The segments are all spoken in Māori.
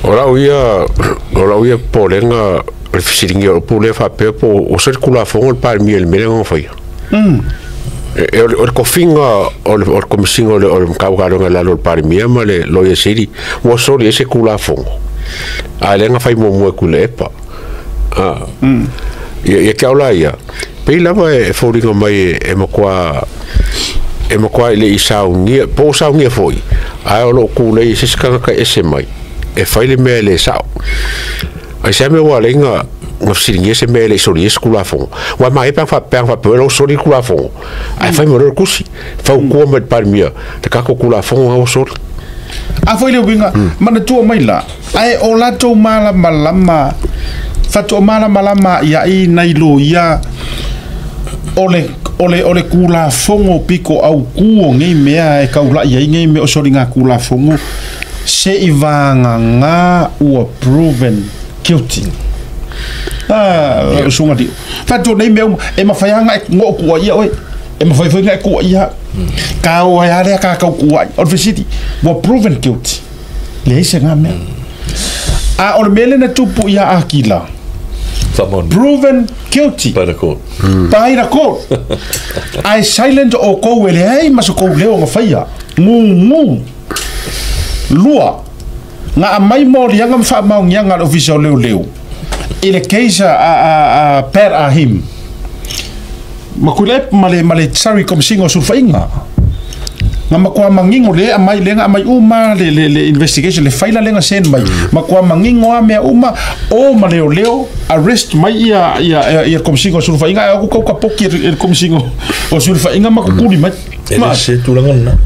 Ora uia polenga le fisiringi o pule fa pepo o se kula fongo par miel melengo foi. O kofinga o komisingo o mkauga nga lo par miel male lo yesiri wo sori ese kula fongo. Alenga fai mo kulepa. Ia kaula ia. Pe lava e foringa mai e makwa le isaungia po saungia foi. Ai o lo kule se skanga ese mai. E fai le mea le sao. Ai se me wa lenga ngo siringe se mea le sori skula fong. Wa mai pa fa pero sori kula fong. Ai fai mo kusi. Fa ko met par mia. Te kako kula fong o sori. A foi le winga mana tu mai la. Ai o la to mala malama. Fa to mala malama ia I nailo ia ole kula fongo piko au kuo ngai mea e kaula ia ngai me o sori nga kula fongo. Se ivanga nga ua proven guilty. Sunga di. Fato nei meu e mafaianga e ngo kua ia oi. E mafaianga e kua ia. Kau ai ale ka kua. University wa proven guilty. Le se nga me. A or mele na tupu ia akila. Proven guilty by the court. By the court. I silent o ko ele ai maso ko leo nga faia. Ngu. Lua nga mai mo lianga fa mau nga official leu ele keisa a per a him makulep male sorry kom singo surfainga nga makwa mangingo le mai lenga mai uma le investigation le faila lenga sen mai makwa mangingo a me uma o leo arrest mai ia kom singo surfainga ko ka poki kom singo o surfainga makukuli mai ma se tulanga na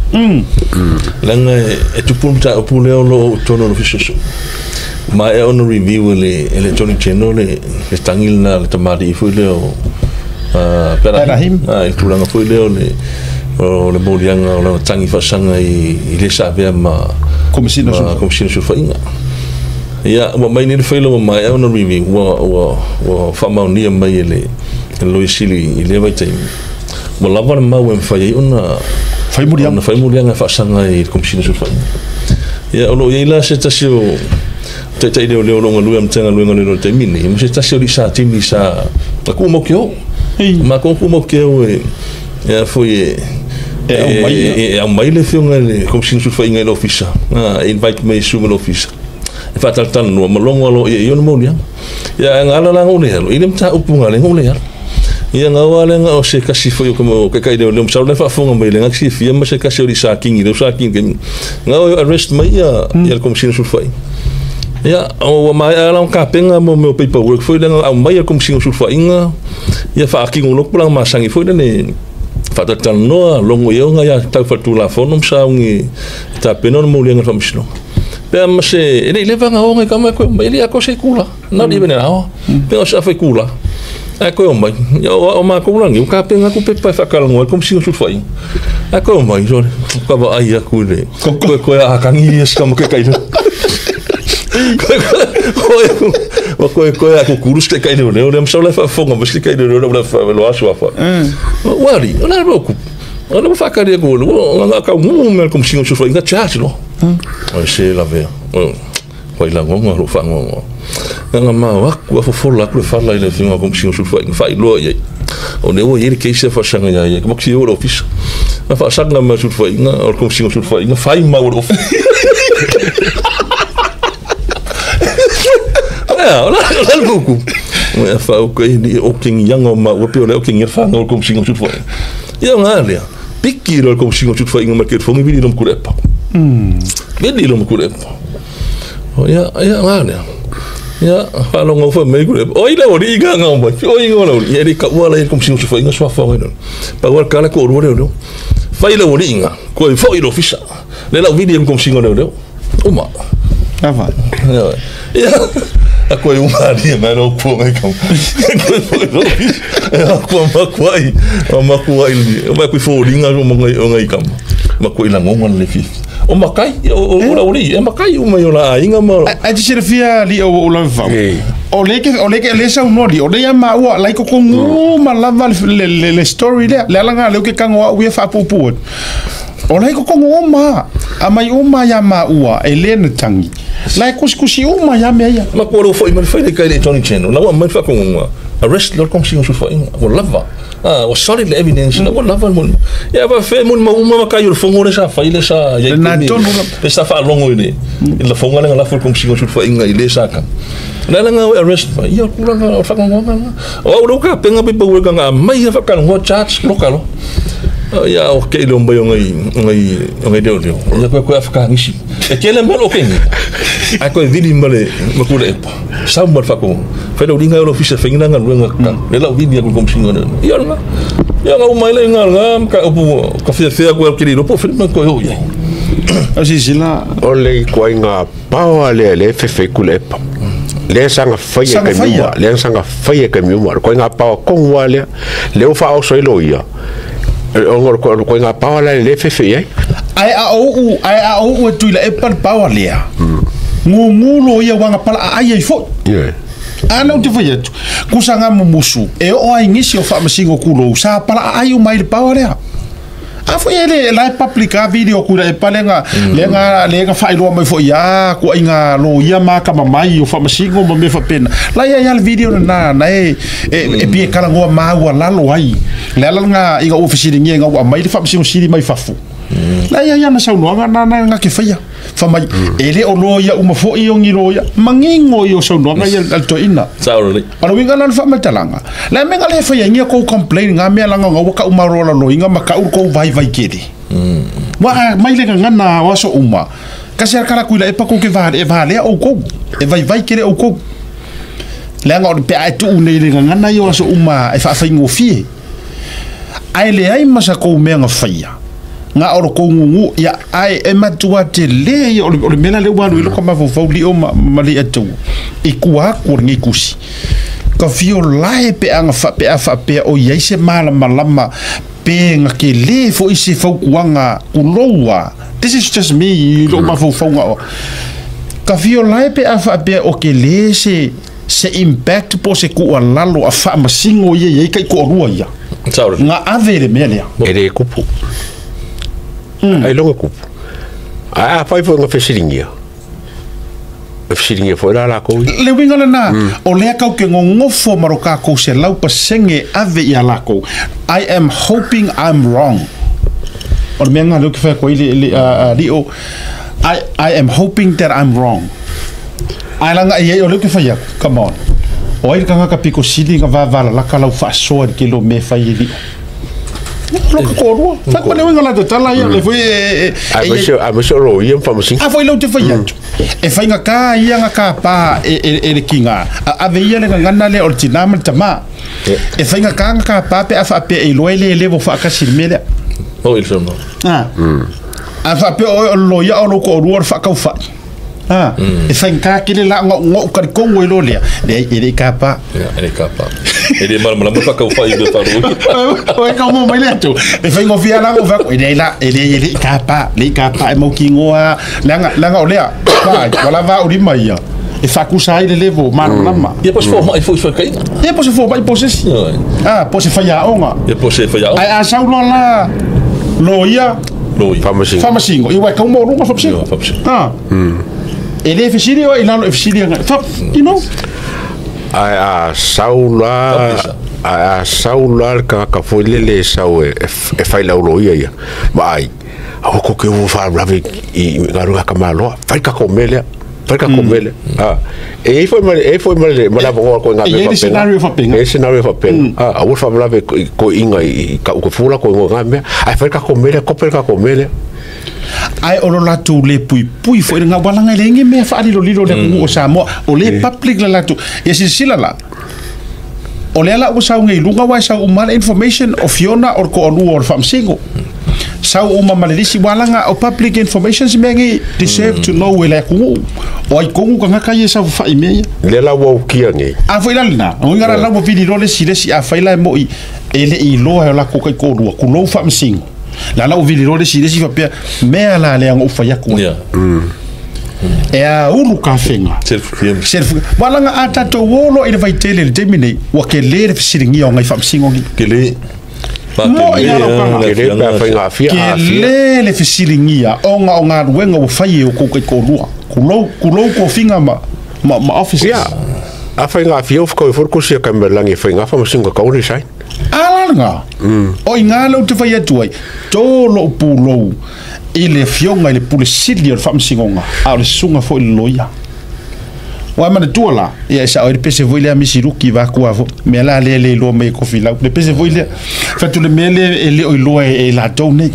langa e tupumta opuleo lo tono official ma e on review le electronic channel le stangil na le tamadi foi leo perahim e tulanga foi leo le molianga o la tangi fasanga I le sabe ma commission surfainga ya ma mai ni foi lo ma e on review wa fama ni mai le lo isili le vai tai mo lava ma wen fai una fai murianga fasanga I commission surfainga ya ono ila se tasio te leo longa lu am tanga luenga le te mini mo se tasio di sa timi sa ku mo kyo ma ku mo kyo ya foi e mai le fionga le commission surfainga le officer invite me sumo officer e fa tal no mo longo lo e no mo ya ngala la ngone lo ile mta upunga le ngone ya ia nga wale nga o se kasi foi como que cai de lem sa le fa fonga mai le nga si fia ma se kasi o sa king nga o arrest mai ia commission surfainga ya o mai ala un kapenga mo meu paperwork foi lenga mai commission surfainga ia fa king lo pulang masangi foi ne fa tal no longo eu nga ya ta fa tu la fonom sa ungi ta penon mo lenga famsno pe ma se ele leva nga o nga kama ko ele a ko se kula na di bene na pe o sa fa kula ko mai o ma ko lang u kapenga ku pe pa fa kalongo commission surfainga ko mai so ko ba ai ku le ko a kangi es como que cai ko ko kurus te kai no le so le fa fonga mas le kai no le fa lo aso fa wari ona roku ona fa ka de golo ona ka mel como singo so inga chat no o se la ve ko ila ngonga ro fa ngonga nga ma wa ko fo la ko fa la ile finga como singo so fa lo ye o ne o ye ke se fa sanga ya como que o office fa sanga ma so fa inga o como singo so fa inga fa ma o la luku e fa o que o king yang o ma o pe o king fa no como singo chut foi ia ngalia pikir o como singo chut foi no market foi me no kurepa vedi no kurepa o ia ngalia ia fa no ngo foi me kurepa o ile o riga nga o ile o ia ri ka wala como singo chut foi no swa foi no pa o kala ko o no fa ile o ringa ko foi o fisha le la vidi como singo no o ma ava ia ako yung mari mano po ngai kam ako makuai ma ku foringa mo ngai kam makuai la ngongan le fi o makai o la ori e makai o mai ola inga ma a te serfia li o la fa o leke le sa no li o le ma o la ko ma lava le story le langa le ke kango we fa pupu Olai ko uma amai uma ya maua elena tangi lai kusi uma ya meia ma poro foi ma foi de kai de Tony Channel la ma fa com arrest lor kom singo foi o lava o solid evidence la lava mun ya ba fe mun ma uma kai o fongo sa fa ile sa ya na tonu sa fa longo ile la fongo la fa kom singo foi inga ile sa ka la nga arrest fa ya kula nga fa com o lo ka penga be bo nga mai fa kan ho charge lokalo ya o ke lo mbayo ngai deo ya ko afka ngishi e kele melo ke a ko vidi mbale makule sa mo fa ko fa do dinga lo fisa fe nga nga ka le la vidi ko kom singo ya nga mai le nga ka o ka fe ko ke lo po fe ko yo ya asi sila ole ko nga pawa le fe kule pa le sanga faye ke miwa le sanga faye ke miwa ko nga pawa ko wale le o fa o so lo ya o ko nga pawa le fe ai a o tu la e pa pawa le ngulo ia wanga pala ai fo ana te foi tu kusanga musu e o ai ngisi o fa masingo kulo sa pala ai o mai pawa le a foi ele la publica video kula e palenga lenga fa ilo mai fo ya ko inga lo ia ma ka mai o fa masingo mo me fa pena la ia video na e bi kala ngo ma wa la lo ai la nga inga ofisiri nga wa mai fa masingo siri mai fafu la ia na sa no nga ke fa fa mai ele o lo ia uma fo i ongi lo ia mangingo yo so no nga ia alto ina sauri ana winga na fa matalanga la menga le fa ia ngia ko complain nga me langa nga ka uma rola lo inga maka ko vai kedi wa mai le nga na wa so uma kasi kala kuila e pa ko ke vale o ko e vai kedi o ko la nga o pe ai tu ne le nga na yo so uma e fa ingo fie ai le ai masa ko me nga fa ia nga oro ko ngungu ya ai e matua te le o mena le wanu ilo kama fo li o mali atu e kua ko ngi kusi ka fio lai pe anga fa pe o Iai se malama pe nga ke le fo isi fo kuanga uloa this is just me lo ma fo nga ka fio lai pe pe o ke le se impact po se ku lalo a fa masingo Iai kai ko rua ia nga avere melia ere kupu ai longa kupu a fai fo nga fesiringia fesiringia fo la ko le winga na o le ka ke ngofo maroka ko se lau pasenge ave ia la ko I am hoping I'm wrong o me nga lo ke fa ko ile rio I am hoping that I'm wrong ai langa ia o lo ke fa ya come on o ai ka nga piko sili nga va la ka lau fa so ke lo me fa ili lo ko ro fa ko le winga la tala ia le foi a mo ro ia fa mo sin a foi lo te fa ya e fa nga ka ia nga ka pa e kinga a ve ia le ngana le ortinama tama e fa nga ka pa pe a fa pe e lo le vo fa ka silmele o il sono a fa pe o lo ia o lo ko ro fa ka fa e fa nga ke le la ngo ka ko ngo lo le e ka pa ele mala fa ka fa i be fa o e ka mo mai le tu e fa ngo fia la ngo fa ele ka pa e mo ki ngo langa o le wala va o di mai ia e fa ku sai le levo malama e pos fo mai fo kai e pos fo mai posesi pos fa ya onga e pos fa ya a sa la lo ia fa masingo i wa ka mo ro fa masingo ele fisiria o ilalo fisiria fa you know a saula ka foi le sau e fai la lo ia vai o ko ke o fa brave i garu ka malo fai ka komele e foi mal bo ko nga e scenario fa pena a o fa brave ko inga ka ko fula ko nga me ai fai ka komele ai o la tu le pui foi nga wala nga lenge me fa ali lo lilo le o Samoa o le public la tu e sila la o le ala o sa ngai lunga wa sa o mal information of Fiona or ko onu or fam singo sa o mamalisi wala nga o public information se mengi deserve to know wele ku o ai kongu ka nga ye sa fa ime le la wo kia ngi a foi la na o ngara la mo video le si a fa la mo i ele i lo la ko kai ko ru ku lo fam singo la o video le si fa pe me ala le ngo fa ya ku e a uru ka fenga self wala nga ata to wolo e vai tele le temine wa ke le siringi o ngai fam singo ke le mo ia lo panga ke le pa fa afia ke le fisilingia o nga ruenga o fai o ko ko lua kulo ko finga ma office ya a fa nga afia of ko for ko sia kamelangi fa nga fa masinga ka uri sai alanga o inga lo te fai atuai to lo pulo ile fionga ile pulisili o fa msingonga a le sunga fo ile loia wa mana tuala ia sa o pese voile a misiruki va ko avo me la le lo me ko fila le pese voile fa tu le mele ele o lo e la tone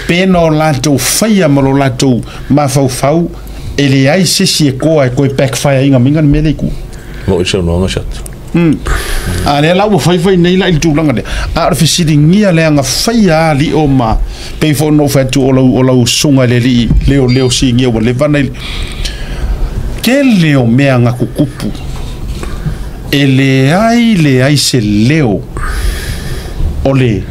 peno la to faia mo la to ma fau ele ai se si ko ai ko backfire inga minga mele ku mo se no ngasat a le la wo fai nei la il tu langa de a fisidi ngia le nga faia li o ma pe fo no fa tu o lo sunga le li leo si ngia wo le vana ke leo mea nga kukupu le ai se leo ole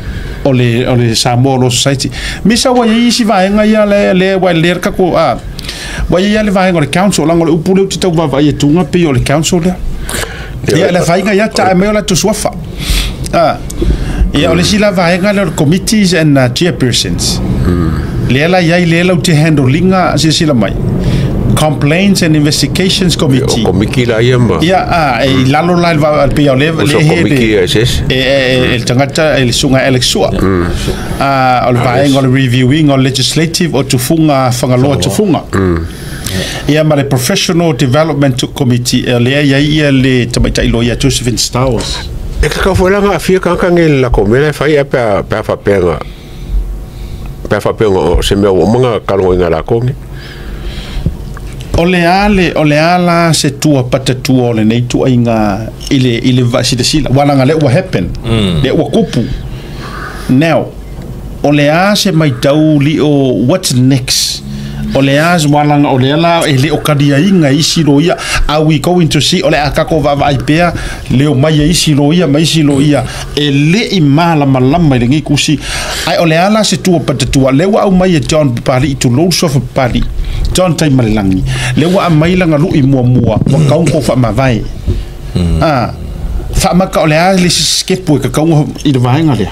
Samoa lo society misa wa yisi va nga ya le wa le ka ko a wa ya le va nga le council la ngole upule tu tau va ya tunga pe yo le council ya le fa nga ya ta me la tu swafa ya ole si la va nga le committees and chairpersons le la ya le la te handlinga si la mai Complaints and Investigations Committee. Komiki la yamba. Ya, lalo la va al pia le el tangata el sunga elexua. Al vaeng al reviewing al legislative o tufunga fangaloa tufunga. Ya ma le Professional Development Committee le ya le tamaita ilo ya Josephine Stowers. E ka fola nga afia ka ngel la komela fa ya pa fa penga. Pa fa penga se me o manga kalonga ngala kongi. Ole ala se tua patatua ole nei tua inga ile vasida sila wala ngale what happen le wa kupu now ole a se mai tau li o what's next ole as wala ole ala ele o kadia inga isilo ia are we going to see ole akako va ipea leo mai isilo ia ele imala malama ile ngi kusi ai ole ala se tua patatua le wa mai John pali to load of pali John tai malangi le wa mai langa lu I mua Kou Faamavae fa maka ole a le skepo ka Kakau I le vaenga le